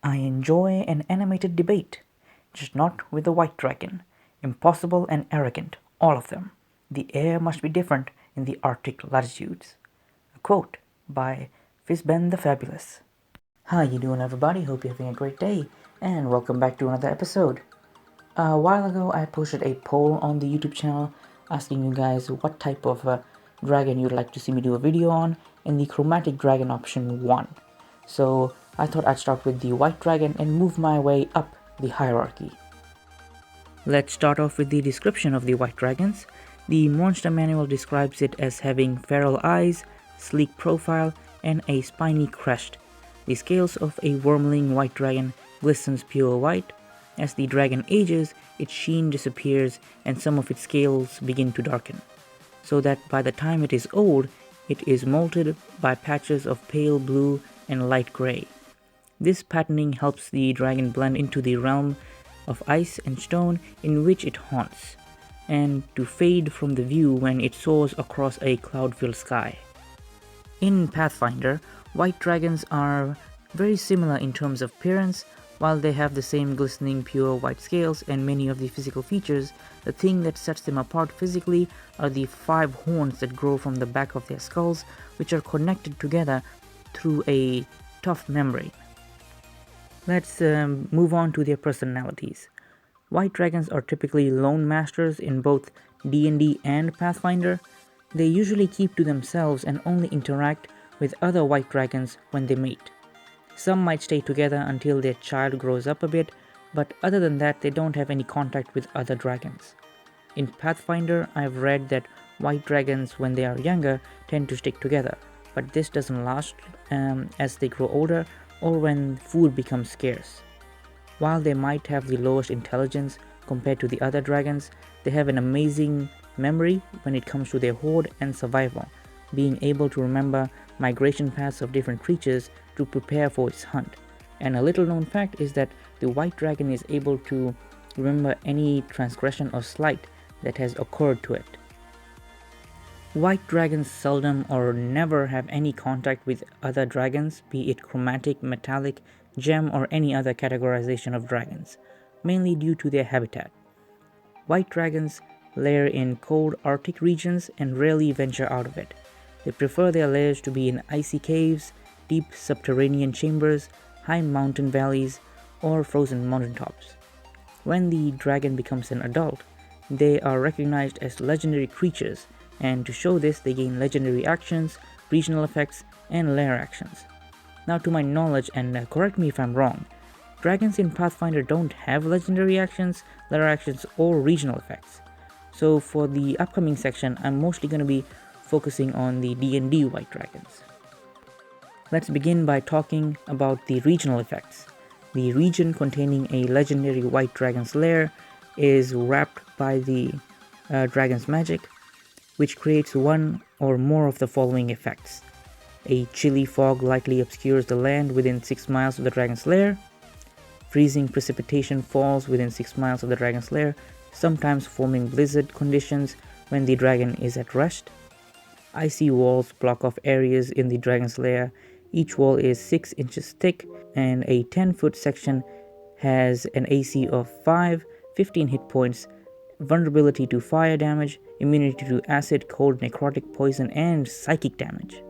I enjoy an animated debate, just not with the white dragon. Impossible and arrogant, all of them. The air must be different in the Arctic latitudes. A quote by Fizben the Fabulous. How you doing, everybody? Hope you're having a great day, and welcome back to another episode. A while ago, I posted a poll on the YouTube channel asking you guys what type of dragon you'd like to see me do a video on, and the chromatic dragon option won. So I thought I'd start with the white dragon and move my way up the hierarchy. Let's start off with the description of the white dragons. The monster manual describes it as having feral eyes, sleek profile, and a spiny crest. The scales of a wormling white dragon glistens pure white. As the dragon ages, its sheen disappears and some of its scales begin to darken, so that by the time it is old, it is molded by patches of pale blue and light gray. This patterning helps the dragon blend into the realm of ice and stone in which it haunts, and to fade from the view when it soars across a cloud-filled sky. In Pathfinder, white dragons are very similar in terms of appearance. While they have the same glistening pure white scales and many of the physical features, the thing that sets them apart physically are the 5 horns that grow from the back of their skulls, which are connected together through a tough membrane. Let's move on to their personalities. White dragons are typically lone masters in both D&D and Pathfinder. They usually keep to themselves and only interact with other white dragons when they mate. Some might stay together until their child grows up a bit, but other than that, they don't have any contact with other dragons. In Pathfinder, I've read that white dragons, when they are younger, tend to stick together, but this doesn't last as they grow older or when food becomes scarce. While they might have the lowest intelligence compared to the other dragons, they have an amazing memory when it comes to their horde and survival, being able to remember migration paths of different creatures to prepare for its hunt. And a little known fact is that the white dragon is able to remember any transgression or slight that has occurred to it. White dragons seldom or never have any contact with other dragons, be it chromatic, metallic, gem, or any other categorization of dragons, mainly due to their habitat. White dragons lair in cold Arctic regions and rarely venture out of it. They prefer their lairs to be in icy caves, deep subterranean chambers, high mountain valleys, or frozen mountaintops. When the dragon becomes an adult, they are recognized as legendary creatures, and to show this, they gain legendary actions, regional effects, and lair actions. Now, to my knowledge, and correct me if I'm wrong, dragons in Pathfinder don't have legendary actions, lair actions, or regional effects. So for the upcoming section, I'm mostly going to be focusing on the D&D white dragons. Let's begin by talking about the regional effects. The region containing a legendary white dragon's lair is wrapped by the dragon's magic, which creates one or more of the following effects. A chilly fog lightly obscures the land within 6 miles of the dragon's lair. Freezing precipitation falls within 6 miles of the dragon's lair, sometimes forming blizzard conditions when the dragon is at rest. Icy walls block off areas in the dragon's lair. Each wall is 6 inches thick, and a 10-foot section has an AC of 5, 15 hit points, vulnerability to fire damage, immunity to acid, cold, necrotic, poison, and psychic damage.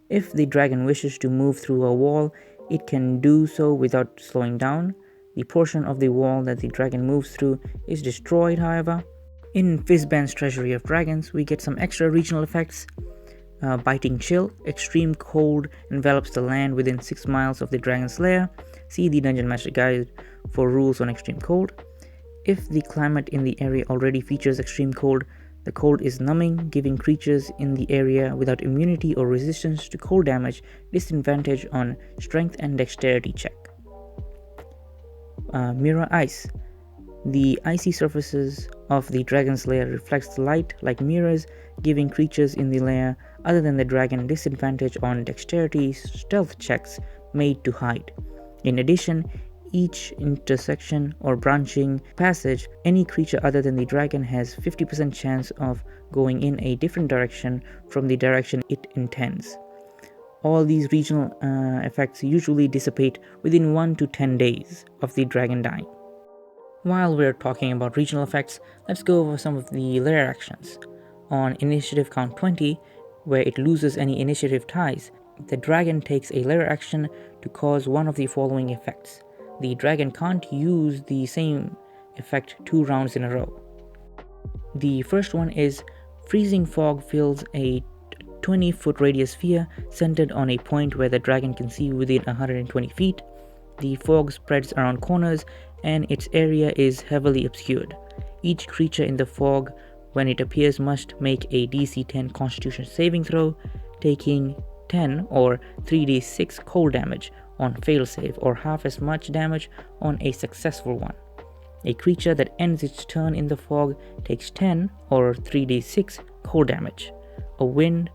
If the dragon wishes to move through a wall, it can do so without slowing down. The portion of the wall that the dragon moves through is destroyed, however. In Fizban's Treasury of Dragons, we get some extra regional effects. Biting chill, extreme cold envelops the land within 6 miles of the dragon's lair. See the Dungeon Master Guide for rules on extreme cold. If the climate in the area already features extreme cold, the cold is numbing, giving creatures in the area without immunity or resistance to cold damage disadvantage on strength and dexterity check. Mirror ice. The icy surfaces of the dragon's lair reflects light like mirrors, giving creatures in the lair other than the dragon disadvantage on dexterity stealth checks made to hide. In addition, each intersection or branching passage, any creature other than the dragon has 50% chance of going in a different direction from the direction it intends. All these regional effects usually dissipate within 1 to 10 days of the dragon dying. While we're talking about regional effects, let's go over some of the lair actions. On initiative count 20, where it loses any initiative ties, the dragon takes a lair action to cause one of the following effects. The dragon can't use the same effect 2 rounds in a row. The first one is freezing fog fills a 20-foot radius sphere centered on a point where the dragon can see within 120 feet. The fog spreads around corners and its area is heavily obscured. Each creature in the fog, when it appears, must make a DC 10 Constitution saving throw, taking 10 or 3d6 cold damage on failsave or half as much damage on a successful one. A creature that ends its turn in the fog takes 10 or 3d6 cold damage. A wind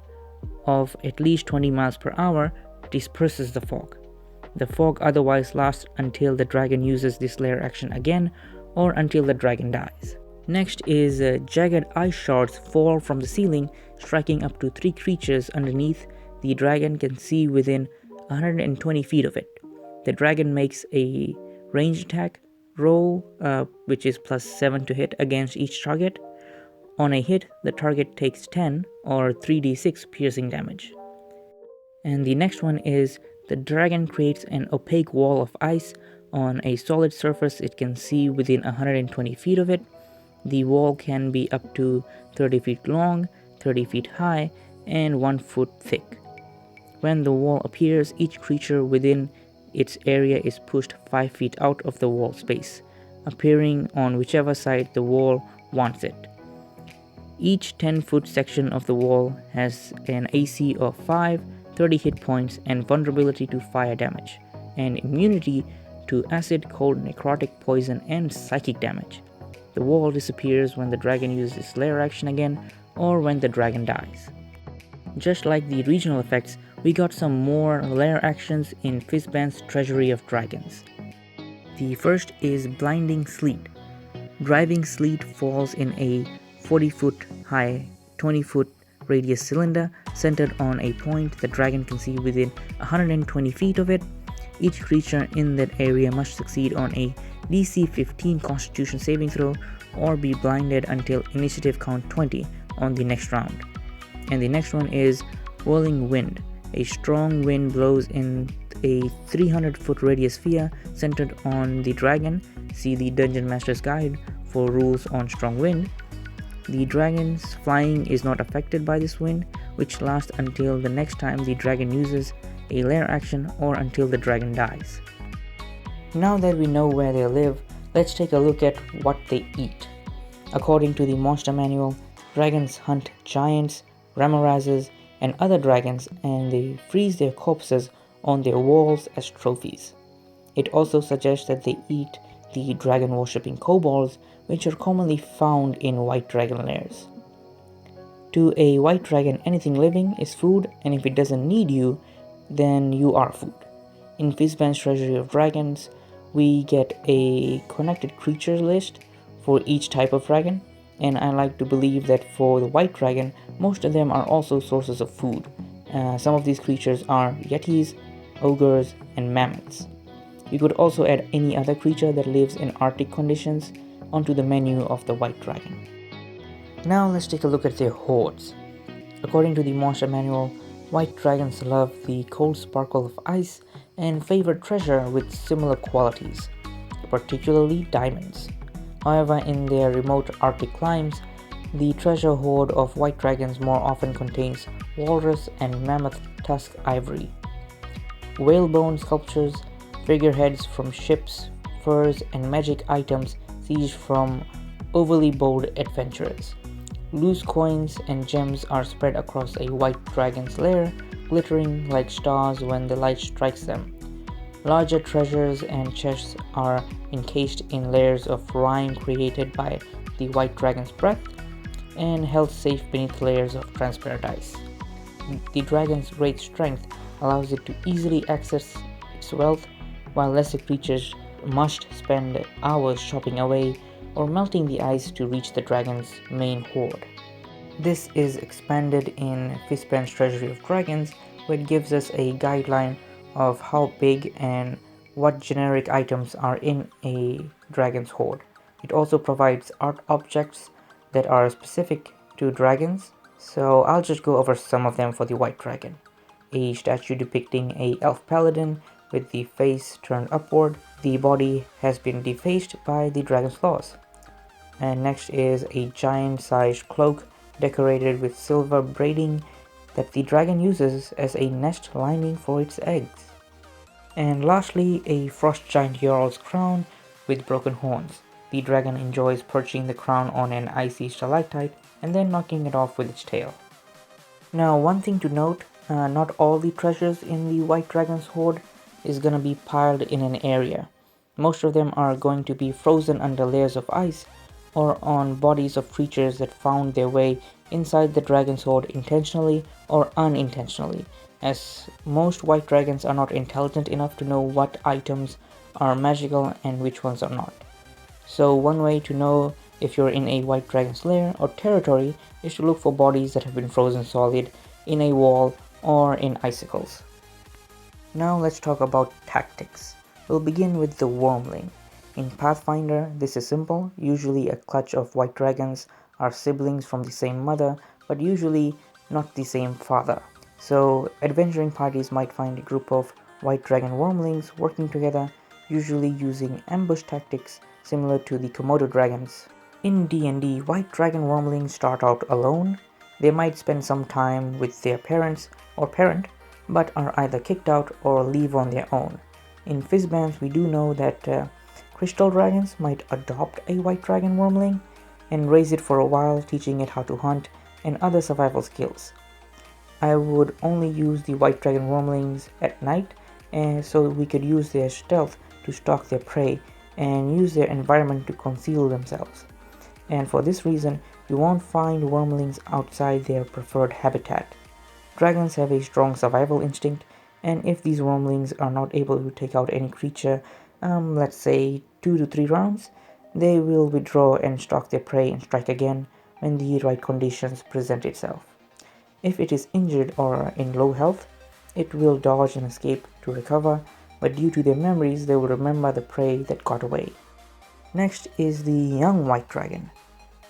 of at least 20 miles per hour disperses the fog. The fog otherwise lasts until the dragon uses this lair action again or until the dragon dies. Next is jagged ice shards fall from the ceiling, striking up to 3 creatures underneath. The dragon can see within 120 feet of it. The dragon makes a ranged attack roll, which is +7 to hit against each target. On a hit, the target takes 10 or 3d6 piercing damage. And the next one is the dragon creates an opaque wall of ice on a solid surface it can see within 120 feet of it. The wall can be up to 30 feet long, 30 feet high, and 1 foot thick. When the wall appears, each creature within its area is pushed 5 feet out of the wall space, appearing on whichever side the wall wants it. Each 10-foot section of the wall has an AC of 5, 30 hit points, and vulnerability to fire damage, and immunity to acid, cold, necrotic, poison, and psychic damage. The wall disappears when the dragon uses its lair action again, or when the dragon dies. Just like the regional effects, we got some more lair actions in Fizban's Treasury of Dragons. The first is Blinding Sleet. Driving sleet falls in a 40-foot high, 20-foot radius cylinder centered on a point the dragon can see within 120 feet of it. Each creature in that area must succeed on a DC 15 Constitution saving throw or be blinded until initiative count 20 on the next round. And the next one is Whirling Wind. A strong wind blows in a 300-foot radius sphere centered on the dragon. See the Dungeon Master's Guide for rules on strong wind. The dragon's flying is not affected by this wind, which lasts until the next time the dragon uses a lair action or until the dragon dies. Now that we know where they live, let's take a look at what they eat. According to the monster manual, dragons hunt giants, ramorazes, and other dragons, and they freeze their corpses on their walls as trophies. It also suggests that they eat the dragon-worshipping kobolds, which are commonly found in white dragon lairs. To a white dragon, anything living is food, and if it doesn't need you, then you are food. In Fizban's Treasury of Dragons, we get a connected creature list for each type of dragon, and I like to believe that for the white dragon, most of them are also sources of food. Some of these creatures are yetis, ogres, and mammoths. You could also add any other creature that lives in Arctic conditions onto the menu of the white dragon. Now let's take a look at their hoards. According to the monster manual, white dragons love the cold sparkle of ice and favor treasure with similar qualities, particularly diamonds. However, in their remote Arctic climes, the treasure hoard of white dragons more often contains walrus and mammoth tusk ivory, whalebone sculptures, figureheads from ships, furs, and magic items seized from overly bold adventurers. Loose coins and gems are spread across a white dragon's lair, glittering like stars when the light strikes them. Larger treasures and chests are encased in layers of rime created by the white dragon's breath and held safe beneath layers of transparent ice. The dragon's great strength allows it to easily access its wealth, while lesser creatures must spend hours chopping away or melting the ice to reach the dragon's main hoard. This is expanded in Fizban's Treasury of Dragons which gives us a guideline of how big and what generic items are in a dragon's hoard. It also provides art objects that are specific to dragons, so I'll just go over some of them for the white dragon. A statue depicting a elf paladin with the face turned upward. The body has been defaced by the dragon's claws. And next is a giant-sized cloak decorated with silver braiding that the dragon uses as a nest lining for its eggs. And lastly, a frost giant Jarl's crown with broken horns. The dragon enjoys perching the crown on an icy stalactite and then knocking it off with its tail. Now, one thing to note, not all the treasures in the White Dragon's hoard is gonna be piled in an area. Most of them are going to be frozen under layers of ice or on bodies of creatures that found their way inside the dragon's hoard intentionally or unintentionally, as most white dragons are not intelligent enough to know what items are magical and which ones are not. So one way to know if you're in a white dragon's lair or territory is to look for bodies that have been frozen solid in a wall or in icicles. Now let's talk about tactics. We'll begin with the Wormling. In Pathfinder, this is simple. Usually a clutch of white dragons are siblings from the same mother, but usually not the same father. So adventuring parties might find a group of white dragon wormlings working together, usually using ambush tactics similar to the Komodo dragons. In D&D, white dragon wormlings start out alone. They might spend some time with their parents or parent, but are either kicked out or leave on their own. In Fizzbands, we do know that crystal dragons might adopt a white dragon wormling and raise it for a while, teaching it how to hunt and other survival skills. I would only use the white dragon wormlings at night, so we could use their stealth to stalk their prey and use their environment to conceal themselves. And for this reason, you won't find wormlings outside their preferred habitat. Dragons have a strong survival instinct, and if these wormlings are not able to take out any creature, let's say 2 to 3 rounds, they will withdraw and stalk their prey and strike again when the right conditions present itself. If it is injured or in low health, it will dodge and escape to recover, but due to their memories, they will remember the prey that got away. Next is the young white dragon.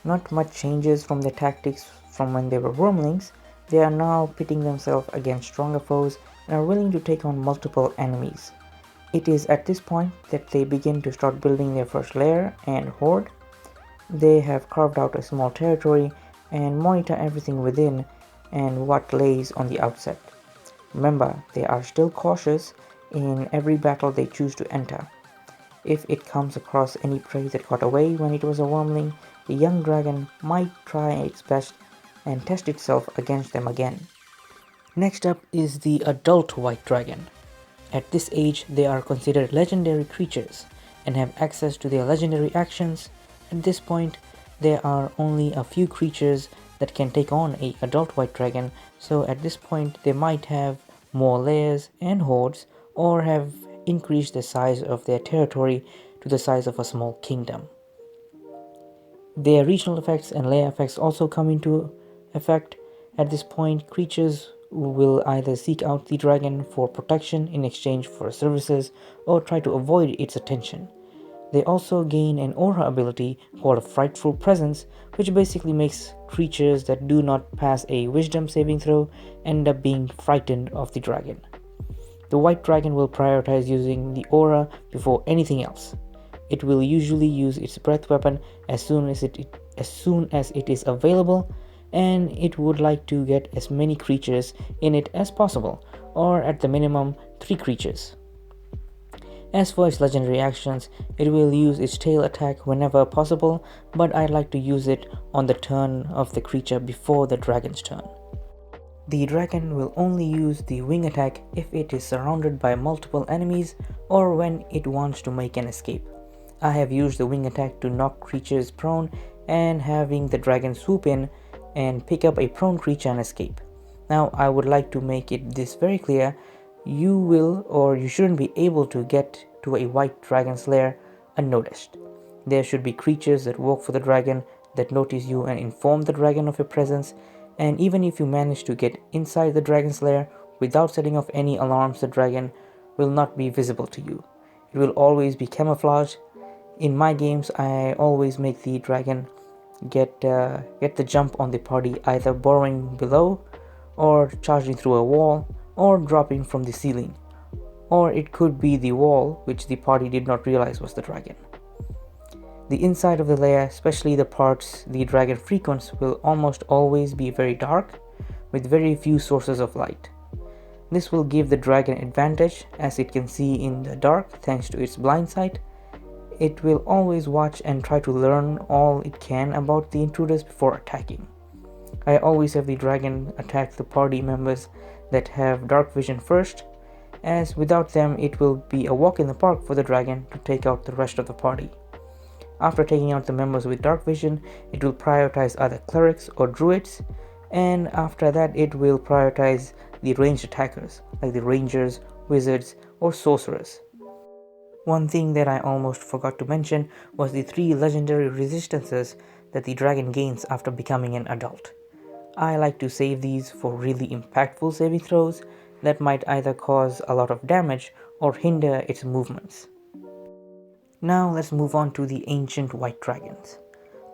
Not much changes from their tactics from when they were wormlings. They are now pitting themselves against stronger foes and are willing to take on multiple enemies. It is at this point that they begin to start building their first lair and hoard. They have carved out a small territory and monitor everything within and what lays on the outset. Remember, they are still cautious in every battle they choose to enter. If it comes across any prey that got away when it was a wormling, the young dragon might try its best and test itself against them again. Next up is the adult white dragon. At this age, they are considered legendary creatures and have access to their legendary actions. At this point, there are only a few creatures that can take on an adult white dragon, so at this point they might have more lairs and hordes or have increased the size of their territory to the size of a small kingdom. Their regional effects and lair effects also come into effect. At this point, creatures will either seek out the dragon for protection in exchange for services or try to avoid its attention. They also gain an aura ability called a Frightful Presence, which basically makes creatures that do not pass a wisdom saving throw end up being frightened of the dragon. The white dragon will prioritize using the aura before anything else. It will usually use its breath weapon as soon as it is available, and it would like to get as many creatures in it as possible, or at the minimum 3 creatures. As for its legendary actions, it will use its tail attack whenever possible, but I like to use it on the turn of the creature before the dragon's turn. The dragon will only use the wing attack if it is surrounded by multiple enemies or when it wants to make an escape. I have used the wing attack to knock creatures prone and having the dragon swoop in and pick up a prone creature and escape. Now I would like to make this very clear. You will or you shouldn't be able to get to a white dragon's lair unnoticed. There should be creatures that work for the dragon that notice you and inform the dragon of your presence, and even if you manage to get inside the dragon's lair, without setting off any alarms, the dragon will not be visible to you. It will always be camouflaged. In my games, I always make the dragon get the jump on the party, either burrowing below, or charging through a wall, or dropping from the ceiling. Or it could be the wall, which the party did not realize was the dragon. The inside of the lair, especially the parts the dragon frequents, will almost always be very dark, with very few sources of light. This will give the dragon advantage, as it can see in the dark thanks to its blind sight. It will always watch and try to learn all it can about the intruders before attacking. I always have the dragon attack the party members that have dark vision first, as without them it will be a walk in the park for the dragon to take out the rest of the party. After taking out the members with dark vision, it will prioritize either clerics or druids, and after that it will prioritize the ranged attackers like the rangers, wizards, or sorcerers. One thing that I almost forgot to mention was the 3 legendary resistances that the dragon gains after becoming an adult. I like to save these for really impactful saving throws that might either cause a lot of damage or hinder its movements. Now let's move on to the ancient white dragons.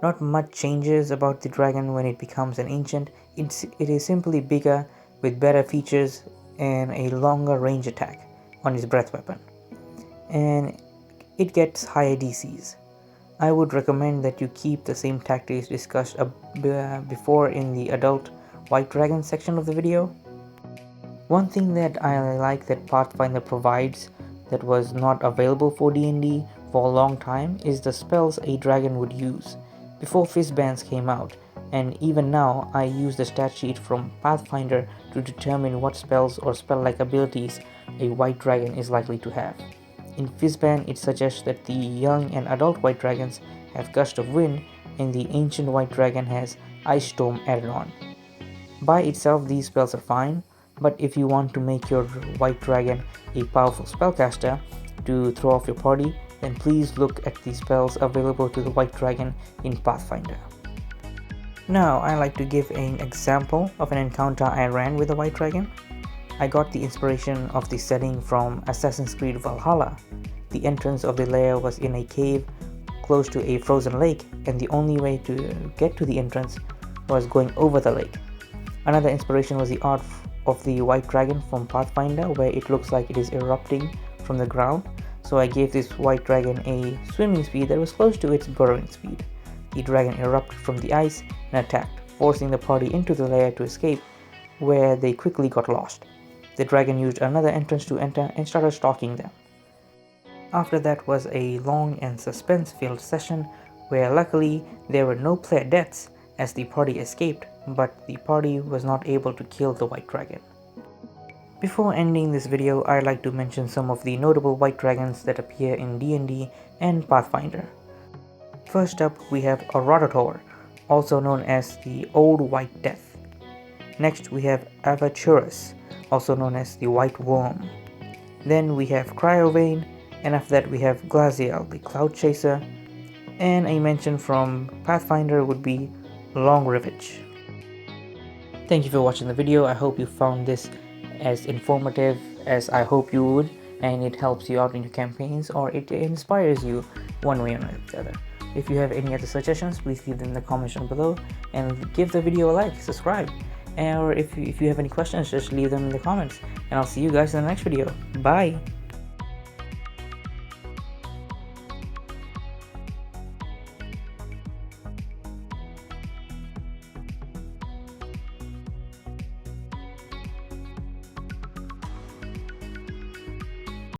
Not much changes about the dragon when it becomes an ancient. It is simply bigger with better features and a longer range attack on its breath weapon, and it gets higher DCs. I would recommend that you keep the same tactics discussed before in the adult white dragon section of the video. One thing that I like that Pathfinder provides that was not available for D&D for a long time is the spells a dragon would use. Before fistbands came out, and even now, I use the stat sheet from Pathfinder to determine what spells or spell-like abilities a white dragon is likely to have. In Fistband, it suggests that the young and adult white dragons have Gust of Wind, and the ancient white dragon has Ice Storm added on. By itself, these spells are fine, but if you want to make your white dragon a powerful spellcaster to throw off your party, then please look at the spells available to the white dragon in Pathfinder. Now, I like to give an example of an encounter I ran with a white dragon. I got the inspiration of the setting from Assassin's Creed Valhalla. The entrance of the lair was in a cave close to a frozen lake, and the only way to get to the entrance was going over the lake. Another inspiration was the art of the white dragon from Pathfinder, where it looks like it is erupting from the ground. So I gave this white dragon a swimming speed that was close to its burrowing speed. The dragon erupted from the ice and attacked, forcing the party into the lair to escape, where they quickly got lost. The dragon used another entrance to enter and started stalking them. After that was a long and suspense-filled session where luckily there were no player deaths as the party escaped, but the party was not able to kill the white dragon. Before ending this video, I'd like to mention some of the notable white dragons that appear in D&D and Pathfinder. First up, we have a Rototor, also known as the Old White Death. Next, we have Avaturus, also known as the White Worm. Then we have Cryovane, and after that we have Glaziel, the Cloud Chaser, and a mention from Pathfinder would be Longrivage. Thank you for watching the video. I hope you found this as informative as I hope you would, and it helps you out in your campaigns, or it inspires you one way or the other. If you have any other suggestions, please leave them in the comments down below, and give the video a like, subscribe, or if you have any questions, just leave them in the comments, and I'll see you guys in the next video. Bye!